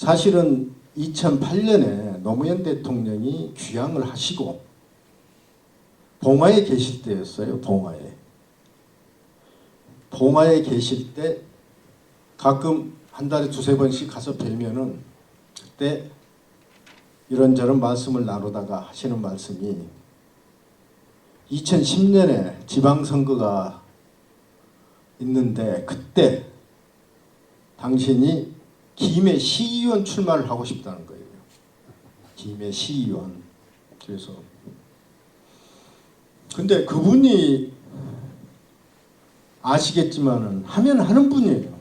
사실은 2008년에 노무현 대통령이 귀향을 하시고 봉화에 계실 때였어요. 봉화에 계실 때 가끔 한 달에 두세 번씩 가서 뵈면은 그때 이런저런 말씀을 나누다가 하시는 말씀이 2010년에 지방선거가 있는데 그때 당신이 김해 시의원 출마를 하고 싶다는 거예요. 김해 시의원. 그래서 근데 그분이 아시겠지만은 하면 하는 분이에요.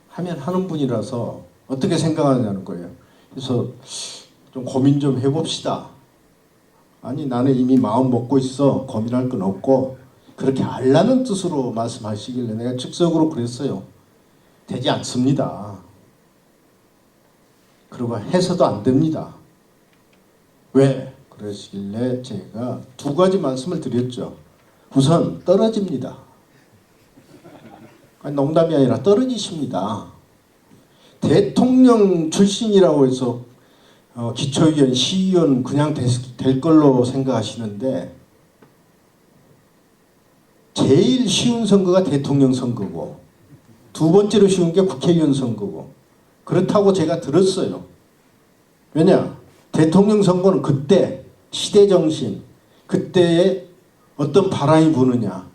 하면 하는 분이라서 어떻게 생각하냐는 거예요. 그래서 좀 고민 좀 해봅시다. 아니 나는 이미 마음 먹고 있어. 고민할 건 없고 그렇게 알라는 뜻으로 말씀하시길래 내가 즉석으로 그랬어요. 되지 않습니다. 그리고 해서도 안 됩니다. 왜? 그러시길래 제가 두 가지 말씀을 드렸죠. 우선 떨어집니다. 아니, 농담이 아니라 떨어지십니다. 대통령 출신이라고 해서 기초의원, 시의원 그냥 될 걸로 생각하시는데 제일 쉬운 선거가 대통령 선거고 두 번째로 쉬운 게 국회의원 선거고 그렇다고 제가 들었어요. 왜냐? 대통령 선거는 그때 시대정신, 그때의 어떤 바람이 부느냐,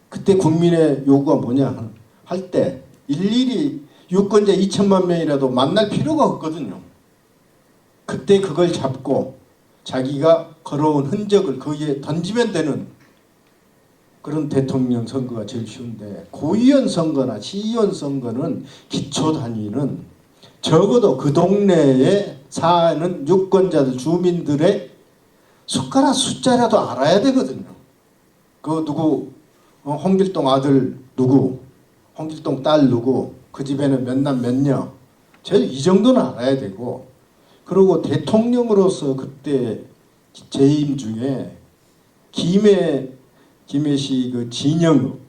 그때 국민의 요구가 뭐냐 할 때 일일이 유권자 2천만 명이라도 만날 필요가 없거든요. 그때 그걸 잡고 자기가 걸어온 흔적을 거기에 던지면 되는 그런 대통령 선거가 제일 쉬운데 고의원 선거나 시의원 선거는 기초 단위는 적어도 그 동네에 사는 유권자들, 주민들의 숟가락 숫자라도 알아야 되거든요. 그 누구, 홍길동 아들 누구, 홍길동 딸 누구, 그 집에는 몇 남 몇 녀, 제일 이 정도는 알아야 되고 그리고 대통령으로서 그때 재임 중에 김해시 그 진영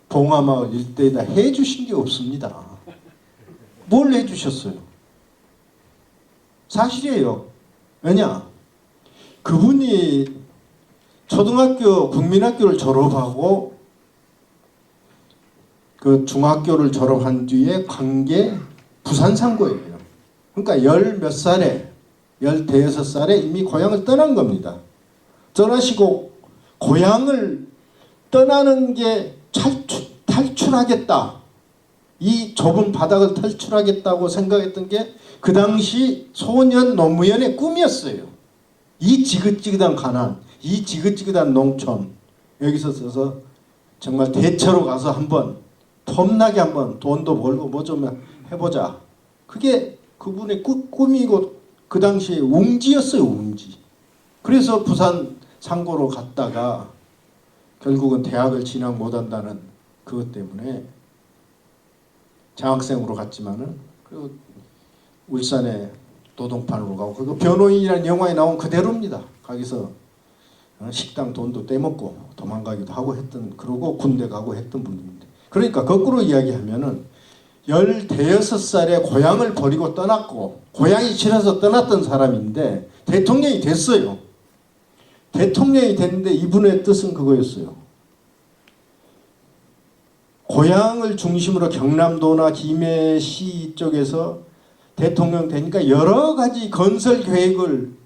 봉화마을 일대에다 해주신 게 없습니다. 뭘 해주셨어요? 사실이에요. 왜냐? 그분이 초등학교 국민학교를 졸업하고 그 중학교를 졸업한 뒤에 관계 부산상고예요. 그러니까 열 몇 살에 16살에 이미 고향을 떠난 겁니다. 떠나시고 고향을 떠나는 게 탈출하겠다. 이 좁은 바닥을 탈출하겠다고 생각했던 게 그 당시 소년 노무현의 꿈이었어요. 이 지긋지긋한 가난, 이 지긋지긋한 농촌 여기서 서서 정말 대처로 가서 한번 폼나게 한번 돈도 벌고 뭐 좀 해보자. 그게 그분의 꿈이고 그 당시에 웅지였어요. 웅지. 그래서 부산 상고로 갔다가 결국은 대학을 진학 못한다는 그것 때문에 장학생으로 갔지만은 그 울산에 노동판으로 가고 그 변호인이라는 영화에 나온 그대로입니다. 거기서 식당 돈도 떼먹고 도망가기도 하고 했던 그러고 군대 가고 했던 분입니다. 그러니까 거꾸로 이야기하면은 16살에 고향을 버리고 떠났고 고향이 싫어서 떠났던 사람인데 대통령이 됐어요. 대통령이 됐는데 이분의 뜻은 그거였어요. 고향을 중심으로 경남도나 김해시 쪽에서 대통령 되니까 여러 가지 건설 계획을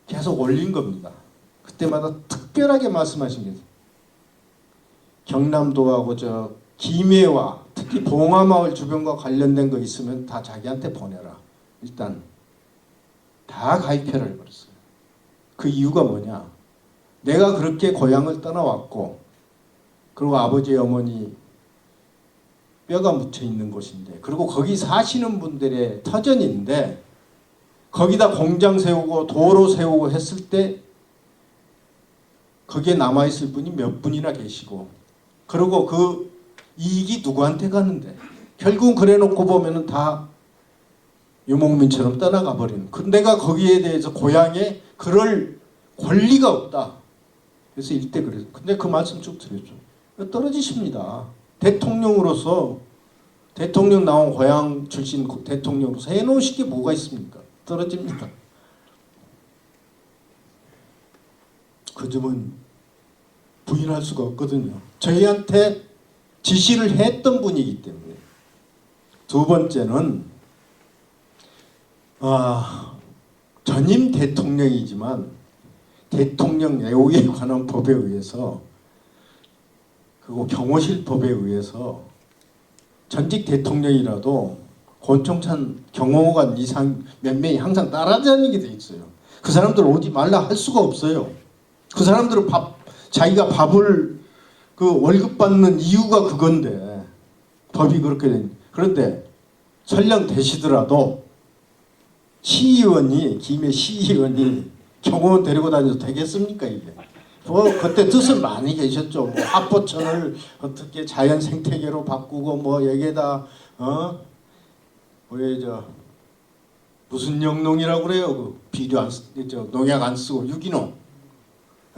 계속 올린 겁니다. 그때마다 특별하게 말씀하신 게 경남도하고 저 김해와 특히 봉화마을 주변과 관련된 거 있으면 다 자기한테 보내라. 일단 다 가입해라 해버렸어요. 그 이유가 뭐냐? 내가 그렇게 고향을 떠나왔고 그리고 아버지 어머니 뼈가 묻혀 있는 곳인데 그리고 거기 사시는 분들의 터전인데 거기다 공장 세우고 도로 세우고 했을 때 거기에 남아있을 분이 몇 분이나 계시고 그리고 그 이익이 누구한테 가는데 결국은 그래놓고 보면은 다 유목민처럼 떠나가 버리는. 내가 거기에 대해서 고향에 그럴 권리가 없다. 그래서 이때 그랬어요. 근데 그 말씀 쭉 드렸죠. 떨어지십니다. 대통령으로서 대통령 나온 고향 출신 대통령으로서 해놓으실 게 뭐가 있습니까? 떨어집니다. 그 점은 부인할 수가 없거든요. 저희한테 지시를 했던 분이기 때문에. 두 번째는 전임 대통령이지만 대통령 내오에 관한 법에 의해서 그리고 경호실 법에 의해서 전직 대통령이라도 권총찬 경호관 이상 몇 명이 항상 따라다니게 돼 있어요. 그 사람들 오지 말라 할 수가 없어요. 그 사람들은 자기가 밥을 그 월급 받는 이유가 그건데 법이 그렇게 된. 그런데 설령 되시더라도 시의원이 김해 시의원이 경호원 데리고 다녀도 되겠습니까 이게? 뭐 그때 뜻은 많이 계셨죠. 뭐 합포천을 어떻게 자연 생태계로 바꾸고 뭐 여기에다 무슨 영농이라고 그래요? 그 비료 안 농약 안 쓰고 유기농,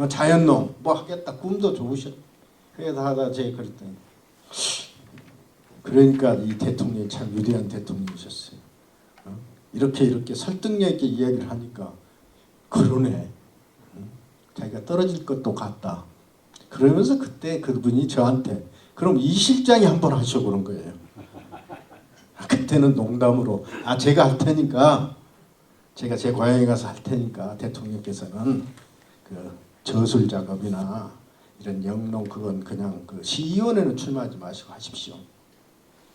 자연농 뭐 하겠다 꿈도 좋으셔. 그래서 하다 제가 그랬더니 그러니까 이 대통령이 참 위대한 대통령이셨어요. 이렇게 설득력 있게 이야기를 하니까 그러네. 자기가 떨어질 것도 같다. 그러면서 그때 그분이 저한테 그럼 이 실장이 한번 하셔 그런 거예요. 그때는 농담으로 제가 할 테니까 제가 제 고향에 가서 할 테니까 대통령께서는 그 저술 작업이나 이런 영농 그건 그냥 그 시의원에는 출마하지 마시고 하십시오.